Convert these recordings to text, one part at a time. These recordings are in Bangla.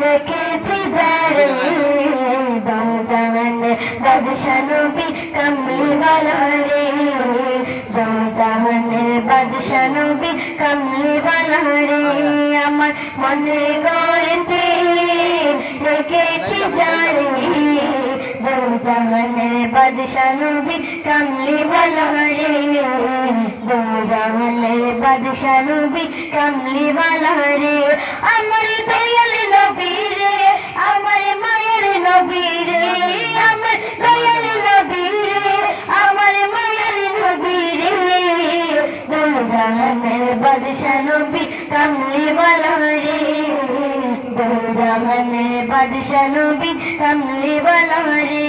রেখেছি যারে দো জাহানের বাদশা নবী কামলিওয়ালা রে দো জাহানের বাদশা নবী কামলিওয়ালা রে আমার মনের গড়তে রেখেছি যারে দো জাহানের বাদশা নবী কামলিওয়ালা রে দো জাহানের বাদশা নবী কামলিওয়ালা রে আমার দয়াল নবী রে আমার মায়ের নবী রে আমার দয়াল নবী রে আমার মায়ের নবী রে দো জাহানের বাদশা নবী কামলিওয়ালা রে দো জাহানের বাদশা নবী কামলিওয়ালা রে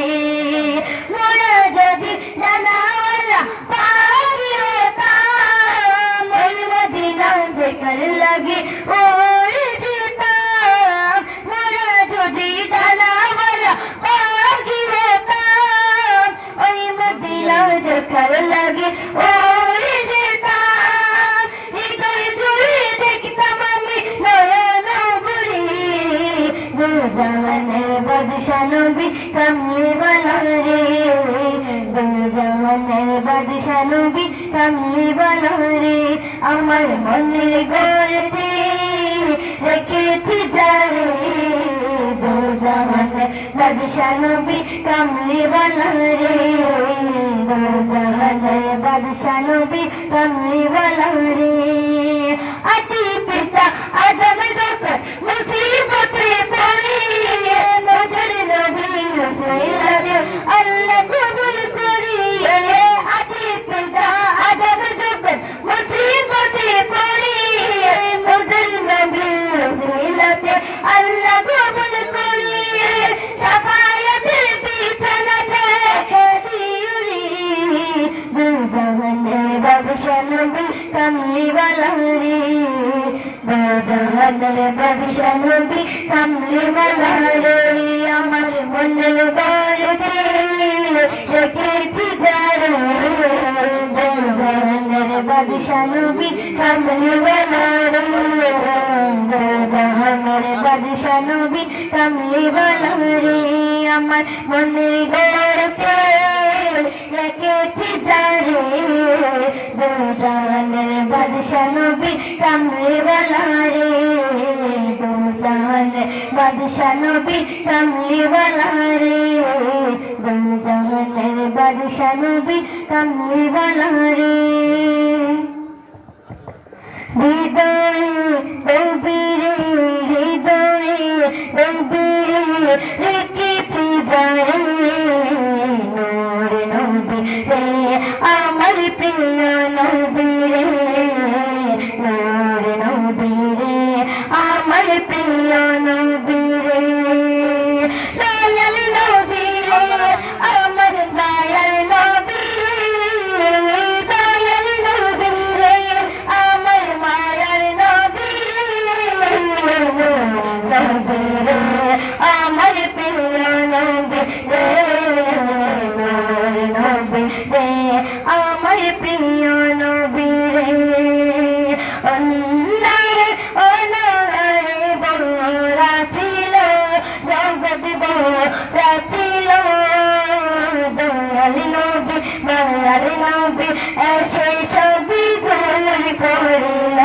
মোরা যদি জানাওয়ালা পাখি হতাম ওই মদিনা দেখার লাগে ওরে যেতাম মোরা যদি জানাওয়ালা পাখি হতাম ওই মদিনা দেখার লাগে ওরে যেতাম হৃদয় জুড়ে দেখতাম আমি নয়ন ভরে দো জাহানের বাদশা নবী কামলিওয়ালা রে দো জাহানের বাদশা নবী কামলিওয়ালা রে আমার মনের গড়তে রেখেছি যারে দো জাহানের বাদশা নবী কামলিওয়ালা রে দো জাহানের বাদশা নবী কামলিওয়ালা রে আতি পিতা আদম দোকর মুসিবতে পড়ে মদর নবী রসুল রে আল্লাহ কবুল করিয়ে আতি পিতা আদম দোকর মুসিবতে পড়ে মদর নবী রসুল রে আল্লাহ কবুল করিয়ে শাফায়াতের বিছানাতে দিও রে দো জাহানের বাদশা নবী কামলিওয়ালা রে দো জাহানের বাদশা নবী কামলিওয়ালা রে আমার মনের গড়তে রেখেছি যারে দো জাহানের বাদশা নবী কামলিওয়ালা রে দো জাহানের বাদশা নবী কামলিওয়ালা রে আমার মনের গড়তে রেখেছি যারে দো জাহানের বাদশা নবী কামলিওয়ালা রে দো জাহানের বাদশা নবী কামলিওয়ালা রে দো জাহানের বাদশা নবী কামলিওয়ালা রে হৃদয়ে গভীরে হৃদয়ে গভীরে রেখেছি যারে নূর নবী রে আমার প্রিয় নবী রে নূর নবী রে আমার প্রিয় নবী রে দয়াল নবী রে আমার দয়াল নবী রে দয়াল নবী রে আমার মায়ার নবী রে নবী রে আমার প্রিয় নবী রে নূর নবী রে আমার প্রিয় নবী রে অন্যায় অনারে বড়রা ছিল জগৎ বড়রা ছিল দয়াল নবী মায়ার নবী এসে সবই ভুল করল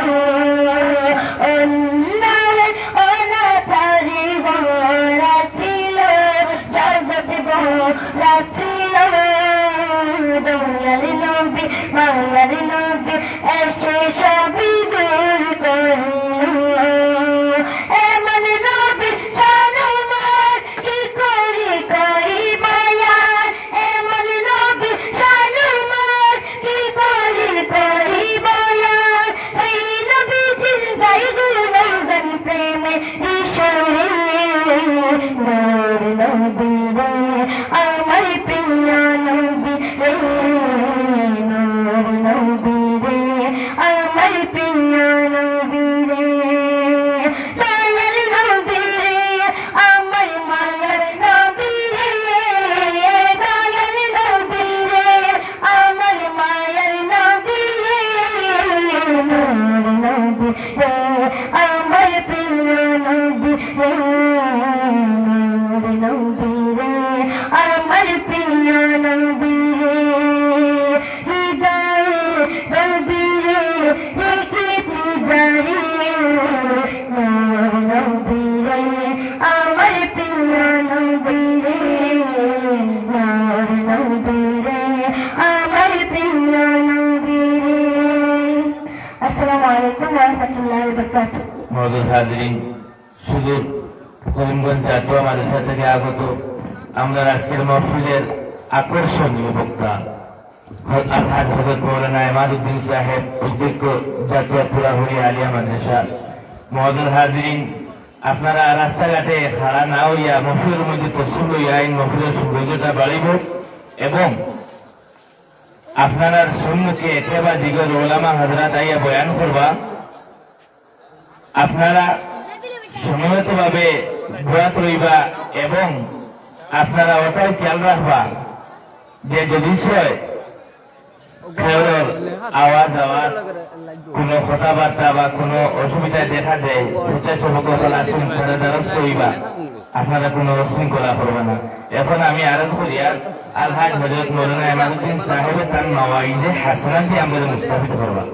অন্যায় অনাচারী বড়রা ছিল জগৎ বড়রা ছিল দয়াল নবী মায়ার নবী এসে সবই দূর করল এমন নবী শানুমার কি করি মায়া এমন নবী শানুমার কি করি মায়া সেই নবীজির গাই গুণগান প্রেমে ঈশ্বরে নূর নবী রে আমার প্রিয় নবী রে নূর নবী রে আমার প্রিয় নবী রে দয়াল নবী রে আমার মায়ার নবী রে দয়াল নবী রে আমার মায়ার নবী রে নূর নবী রে আমার প্রিয় নবী নবী রে আমার প্রিয় নবী রে হৃদয়ে নবী রে রেখেছি দাঁড়িয়ে নবী রে আমার প্রিয় নবী রে নবী রে আমার প্রিয় নবী রে। আসসালামু আলাইকুম ওয়া রাহমাতুল্লাহি ওয়া বারাকাতুহু। মওদুদ হাজিরিন, সুদূর করিমগঞ্জ জাতীয় মাদ্রাসা থেকে আগত আমরা আজকের মাহফিলের আকর্ষণীয় বক্তা আলহাজ হযরত মাওলানা ইমাদউদ্দিন সাহেব, অধ্যক্ষ জাতীয় পুরাহুরি আলিয়া মাদ্রাসা। মওদুদ হাজিরিন, আপনারা রাস্তাঘাটে খাড়া না হইয়া মাহফিলের মধ্যে তশরিফ লইয়া এই মাহফিলের সৌন্দর্যটা বাড়িব এবং আপনার সম্মুখে একেবারে দিগর ওলামা হযরত আইয়া বয়ান করবা। আপনারা সময়তভাবে ঘোরাত রইবা এবং আপনারা ওটাই খেয়াল রাখবা যে যদি খেয়ালের আওয়াজ কোন কথাবার্তা বা কোন অসুবিধা দেখা দেয় সেটা সবকে আসুন দ্বারস্থ হইবা, আপনারা কোন অশৃঙ্খলা করবে না। এখন আমি আরোপ করিয়া আলহাজ হযরত মাওলানা ইমাদউদ্দিন সাহেবের তার নওয়াইদে হাসানাত দিয়ে আমাদের মুস্তাফিদ করবা।